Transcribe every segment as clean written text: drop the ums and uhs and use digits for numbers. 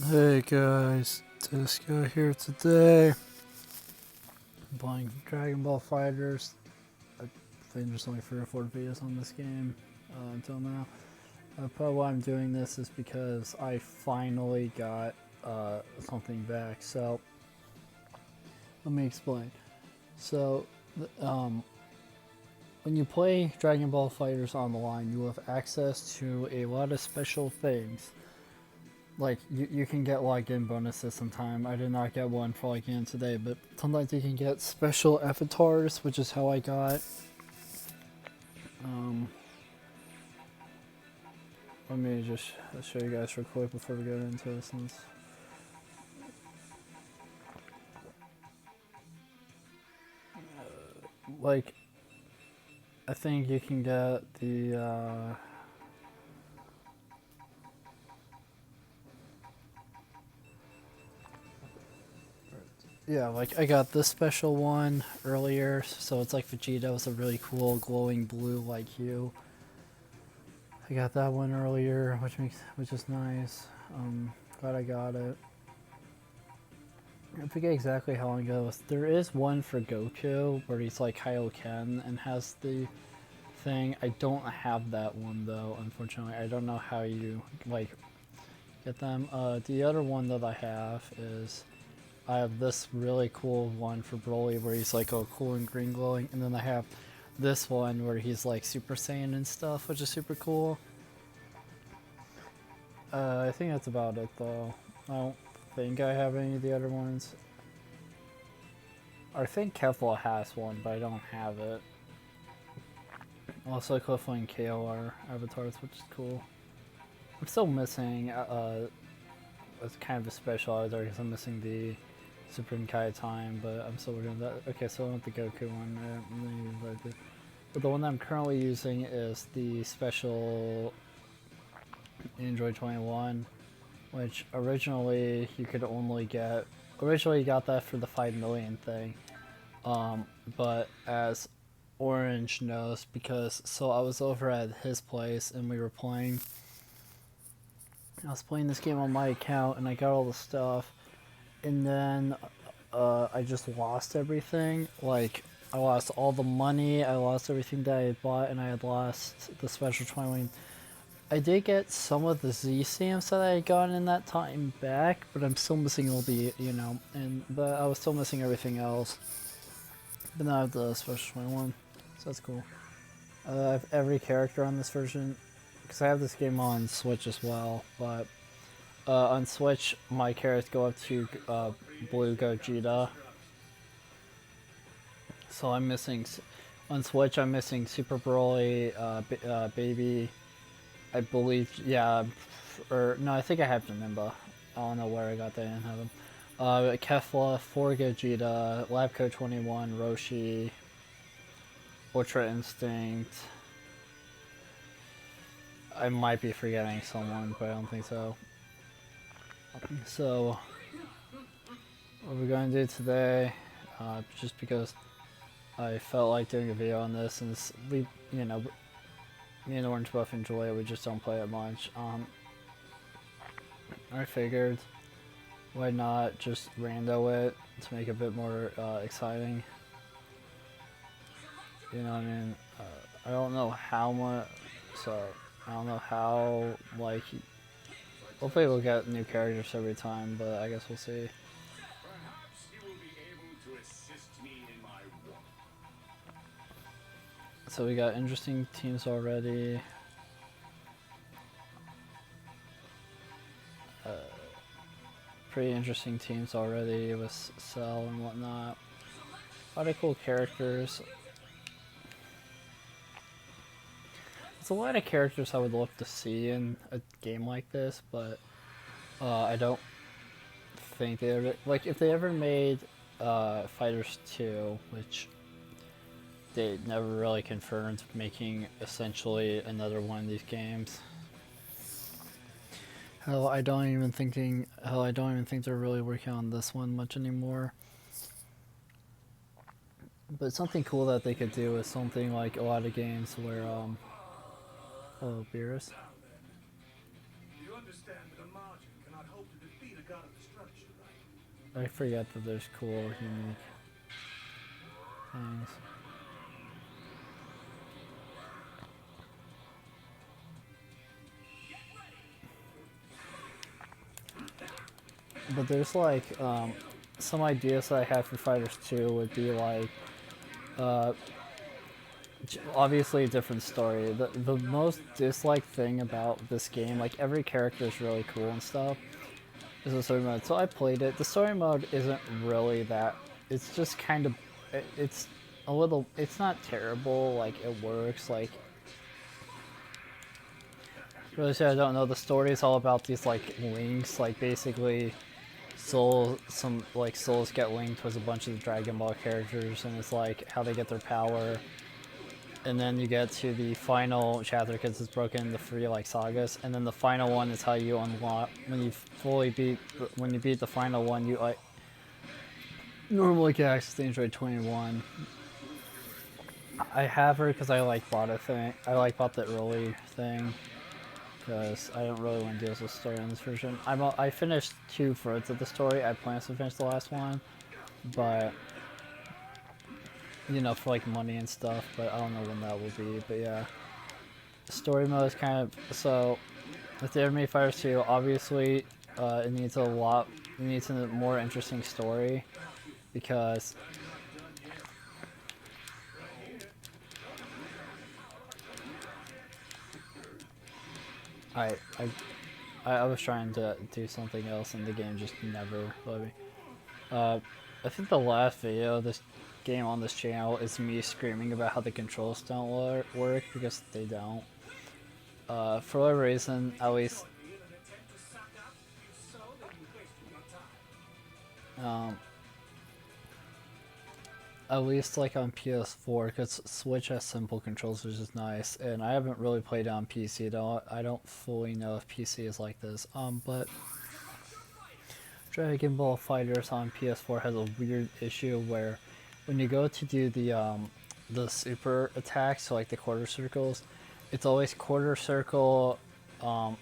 Hey guys, D1sco here today. I'm playing Dragon Ball FighterZ. I think there's only 3 or 4 videos on this game until now. Probably why I'm doing this is because I finally got something back. So let me explain. So when you play Dragon Ball FighterZ on the line, you have access to a lot of special things. Like, you can get login bonuses sometime. I did not get one for login today, but sometimes you can get special avatars, which is how I got. Let me just show you guys real quick before we get into this. Like, I think you can get the, yeah, like I got this special one earlier, so it's like Vegeta with a really cool glowing blue like hue. I got that one earlier, which is nice. Glad I got it. I forget exactly how long ago it was. There is one for Goku where he's like Kaioken and has the thing. I don't have that one though, unfortunately. I don't know how you like get them. The other one that I have is I have this really cool one for Broly where he's like all cool and green glowing, and then I have this one where he's like Super Saiyan and stuff, which is super cool. I think that's about it though. I don't think I have any of the other ones. I think Kefla has one, but I don't have it. Also, Cliffle and KO are avatars, which is cool. I'm still missing it's kind of a special avatar because I'm missing the Supreme Kai time, but I'm still working on that. Okay, so I want the Goku one. But the one that I'm currently using is the special Android 21, which originally you could only get. Originally, you got that for the 5 million thing, but as Orange knows, because so I was over at his place and we were playing. I was playing this game on my account and I got all the stuff, and then I just lost everything. Like, I lost all the money, I lost everything that I had bought, and I had lost the special 21. I did get some of the Z stamps that I had gotten in that time back, but I'm still missing all the, but I was still missing everything else. But now I have the special 21, so that's cool. I have every character on this version, because I have this game on Switch as well, but on Switch my characters go up to Blue Gogeta. So I'm missing, on Switch I'm missing Super Broly, Baby, I believe, yeah, or no, I think I have Janemba. I don't know where I got that, I didn't have him. Kefla, 4 Gogeta, Labco 21, Roshi, Ultra Instinct. I might be forgetting someone, but I don't think so. So, what we're going to do today, just because I felt like doing a video on this, and me and Orange both enjoy it, we just don't play it much. I figured, why not just rando it to make it a bit more exciting? You know what I mean? I don't know how much, so I don't know how, like, hopefully we'll get new characters every time, but I guess we'll see. So we got interesting teams already. Pretty interesting teams already with Cell and whatnot. A lot of cool characters. There's a lot of characters I would love to see in a game like this, but I don't think they ever, like, if they ever made fighterz 2, which they never really confirmed making essentially another one of these games. Hell, I don't even think they're really working on this one much anymore. But something cool that they could do is something like a lot of games where oh, Beerus. You understand that a margin cannot hope to defeat I forget that there's cool, unique things. But there's like some ideas that I have for fighterz 2 would be like obviously a different story. The most disliked thing about this game, like every character is really cool and stuff, is the story mode. So I played it. The story mode isn't really that. It's just kind of, it's a little. It's not terrible. Like it works. Like for those who don't know, the story is all about these like links. Like basically, souls get linked with a bunch of Dragon Ball characters, and it's like how they get their power. And then you get to the final chapter because it's broken into 3 like sagas, and then the final one is how you unlock when you beat the final one. You like normally get access to Android 21. I have her because I like bought a thing. I like bought the early thing because I don't really want to deal with the story in this version. I finished 2/3 of the story. I plan to finish the last one, but you know, for like money and stuff, but I don't know when that will be. But yeah, story mode is kind of so. With the Enemy fighterz 2, obviously, it needs a more interesting story because I was trying to do something else and the game just never let me. I think the last video of this game on this channel is me screaming about how the controls don't work because they don't. For whatever reason, at least like on PS4, because Switch has simple controls, which is nice, and I haven't really played on PC though. I don't fully know if PC is like this. But Dragon Ball FighterZ on PS4 has a weird issue where when you go to do the super attacks, so like the quarter circles, it's always quarter circle, and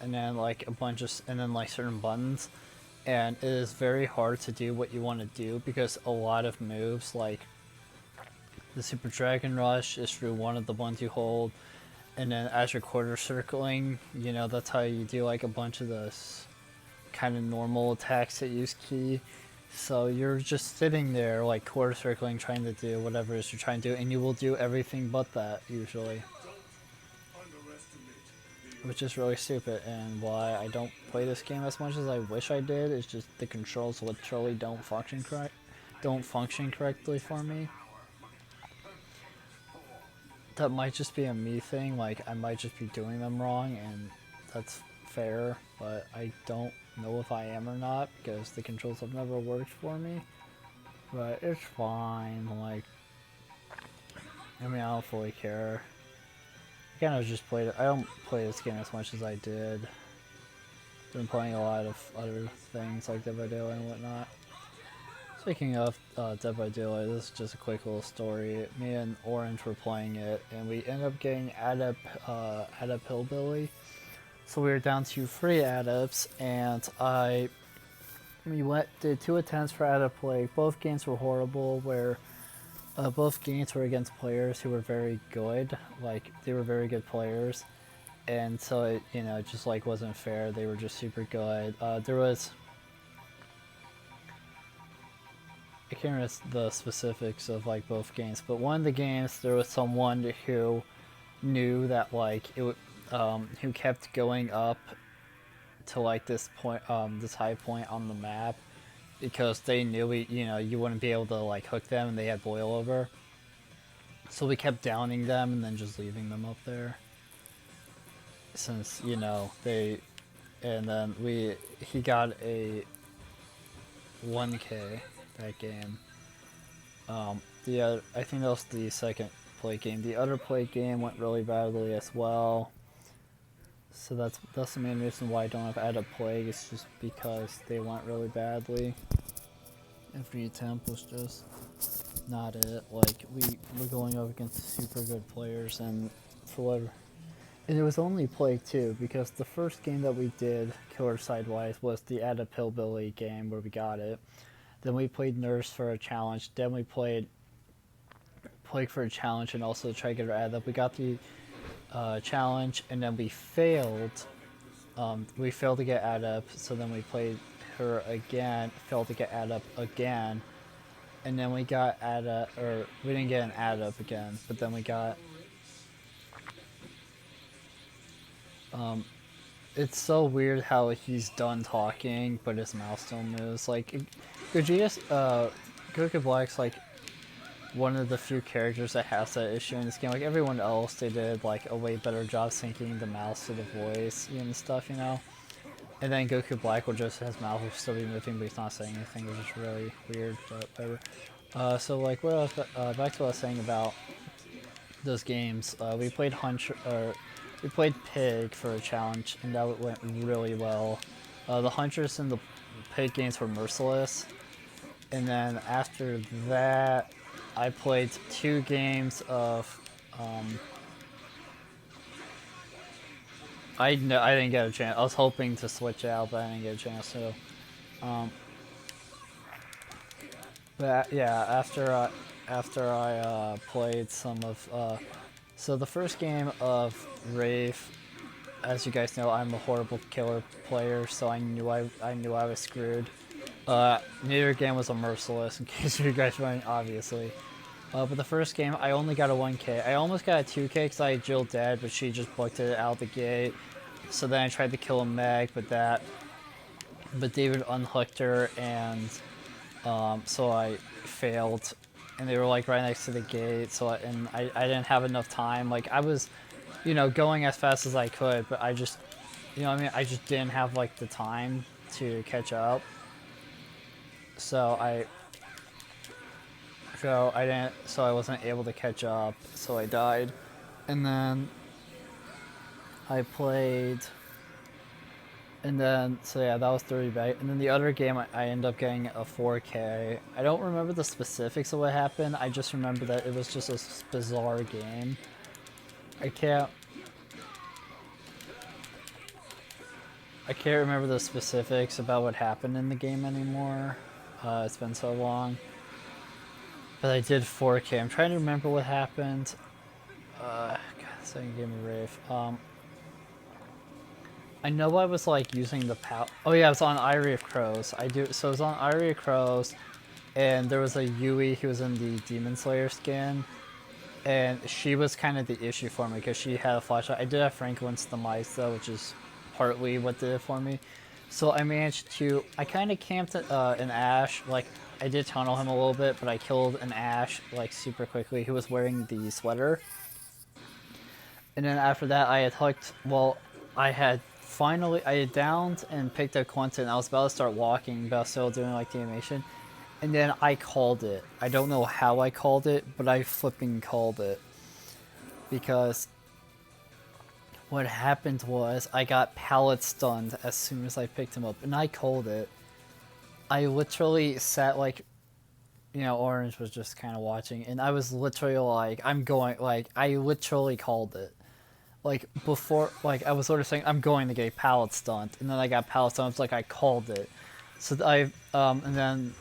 then like and then like certain buttons, and it is very hard to do what you want to do because a lot of moves like the Super Dragon Rush is through one of the ones you hold, and then as you're quarter circling, you know, that's how you do like a bunch of those kind of normal attacks that use ki. So you're just sitting there like quarter circling trying to do whatever it is you're trying to do, and you will do everything but that usually, which is really stupid. And why I don't play this game as much as I wish I did is just the controls literally don't function correctly for me. That might just be a me thing, like I might just be doing them wrong, and that's fair, but I don't know if I am or not because the controls have never worked for me. But it's fine, like, I mean, I don't fully care. I kind of just played it. I don't play this game as much as I did. Been playing a lot of other things like Dead by Daylight and whatnot. Speaking of Dead by Daylight, this is just a quick little story. Me and Orange were playing it, and we ended up getting Adap Hillbilly. So we were down to 3 Adaps, and we did 2 attempts for Adap Plague. Both games were horrible, where both games were against players who were very good. Like, they were very good players, and so it, you know, just like wasn't fair. They were just super good. There was, I can't remember the specifics of like both games, but one of the games there was someone who knew that like it would, who kept going up to like this point, this high point on the map, because they knew you wouldn't be able to like hook them, and they had boil over. So we kept downing them and then just leaving them up there. Since, you know, and then he got a 1K that game. I think that was the second play game. The other play game went really badly as well. So that's the main reason why I don't have Adap Plague. It's just because they went really badly. Every attempt was just not it. Like, we were going up against super good players, and for whatever, And it was only Plague 2 because the first game that we did, Killer Sidewise, was the Add a Pillbilly game where we got it. Then we played Nurse for a challenge. Then we played Plague for a challenge and also try to get her add up. We got the challenge and then we failed. We failed to get add up, so then we played her again, failed to get add up again. And then we got add up, or we didn't get an add up again, but then we got it's so weird how he's done talking, but his mouth still moves. Like, Gogeta's, Goku Black's like one of the few characters that has that issue in this game. Like everyone else, they did like a way better job syncing the mouse to the voice and stuff, you know. And then Goku Black will just, his mouth will still be moving, but he's not saying anything, which is really weird. But whatever. So like, what else? Back to what I was saying about those games. We played we played Pig for a challenge, and that went really well. The Huntress and the Pig games were merciless. And then after that, I played 2 games of, I didn't get a chance. I was hoping to switch out, but I didn't get a chance to. But yeah, after I played some of, so the first game of Rave, as you guys know, I'm a horrible killer player, so I knew I was screwed. Neither game was a merciless, in case you guys were wondering, obviously. But the first game, I only got a 1k. I almost got a 2k because I had Jill dead, but she just booked it out the gate. So then I tried to kill a Meg, but David unhooked her, and so I failed. And they were like right next to the gate, so I didn't have enough time. Like I was, you know, going as fast as I could, but I just, you know what I mean? I just didn't have like the time to catch up. So I wasn't able to catch up, so I died. And then I played, and then, so yeah, that was 30 back. And then the other game, I ended up getting a 4k. I don't remember the specifics of what happened, I just remember that it was just a bizarre game. I can't remember the specifics about what happened in the game anymore. It's been so long. But I did 4k. I'm trying to remember what happened. God, second game of Rave. I know I was like using the oh yeah, it was on Eyrie of Crows. So it was on Eyrie of Crows, and there was a Yui who was in the Demon Slayer skin, and she was kind of the issue for me because she had a flashlight. I did have Franklin's demise though, which is partly what did it for me. So I managed to, I kind of camped an Ash, like I did tunnel him a little bit, but I killed an Ash like super quickly who was wearing the sweater. And then after that I had hooked, well, I had downed and picked up Quentin. I was about to start walking, but I was still doing like the animation. And then I called it. I don't know how I called it, but I flipping called it. Because what happened was I got pallet stunned as soon as I picked him up, and I called it. I literally sat like, you know, Orange was just kind of watching, and I was literally like, I literally called it. Like before, like I was sort of saying, I'm going to get pallet stunned, and then I got pallet stunned. It's like I called it. So and then